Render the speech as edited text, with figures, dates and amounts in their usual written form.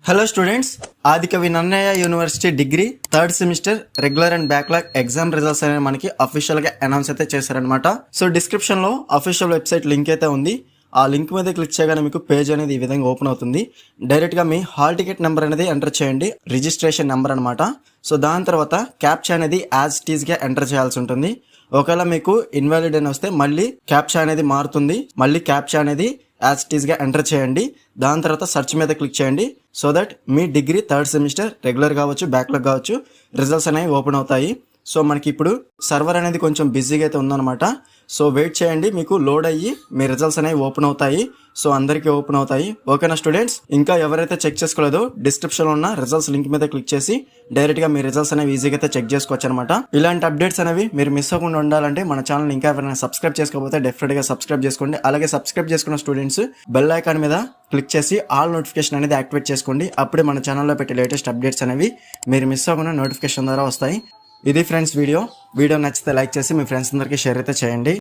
Hello students, Adikavi Nannaya university degree third semester regular and backlog exam results అనేవి మనకి official గా announce అయితే చేశారనమాట. సో డిస్క్రిప్షన్ లో అఫీషియల్ వెబ్సైట్ లింక్ అయితే ఉంది. ఆ లింక్ మీద క్లిక్ చేయగానే మీకు పేజ్ అనేది ఈ విధంగా ఓపెన్ అవుతుంది. డైరెక్ట్ గా మీ హాల్ టికెట్ నెంబర్ అనేది ఎంటర్ చేయండి, రిజిస్ట్రేషన్ నెంబర్ అనమాట. సో దాని తర్వాత క్యాప్చా అనేది యాజ్ ఇట్ ఈస్ గా ఎంటర్ చేయాల్సి ఉంటుంది. ఒకవేళ మీకు ఇన్వాలిడ్ అని వస్తే మళ్ళీ క్యాప్చా అనేది మారుతుంది. మళ్ళీ క్యాప్చా అనేది యాజ్ ఇట్ ఈస్ గా ఎంటర్ చేయండి. దాని తర్వాత సెర్చ్ మీద క్లిక్ చేయండి. So that me degree third semester regular కావచ్చు, బ్యాక్లాగ్ కావచ్చు, రిజల్ట్స్ అనేవి ఓపెన్ అవుతాయి. సో మనకి ఇప్పుడు సర్వర్ అనేది కొంచెం బిజీగా అయితే ఉందన్నమాట. సో వెయిట్ చేయండి, మీకు లోడ్ అయ్యి మీ రిజల్ట్స్ అనేవి ఓపెన్ అవుతాయి. సో అందరికీ ఓపెన్ అవుతాయి. ఓకేనా స్టూడెంట్స్? ఇంకా ఎవరైతే చెక్ చేసుకోలేదో డిస్క్రిప్షన్ లో ఉన్న రిజల్ట్స్ లింక్ మీద క్లిక్ చేసి డైరెక్ట్ గా మీ రిజల్ట్స్ అనేవి ఈజీగా అయితే చెక్ చేసుకోవచ్చు అనమాట. ఇలాంటి అప్డేట్స్ అనేవి మీరు మిస్ అవ్వకుండా ఉండాలంటే మన ఛానల్ ఇంకా ఎవరైనా సబ్స్క్రైబ్ చేసుకోకపోతే డెఫినెట్ గా సబ్స్క్రైబ్ చేసుకోండి. అలాగే సబ్స్క్రైబ్ చేసుకున్న స్టూడెంట్స్ బెల్ ఐకాన్ మీద క్లిక్ చేసి ఆల్ నోటిఫికేషన్ అనేది యాక్టివేట్ చేసుకోండి. అప్పుడే మన ఛానల్లో పెట్టే లేటెస్ట్ అప్డేట్స్ అనేవి మీరు మిస్ అవ్వకుండా నోటిఫికేషన్ ద్వారా వస్తాయి. ఇది ఫ్రెండ్స్ వీడియో నచ్చితే లైక్ చేసి మీ ఫ్రెండ్స్ అందరికీ షేర్ అయితే చేయండి.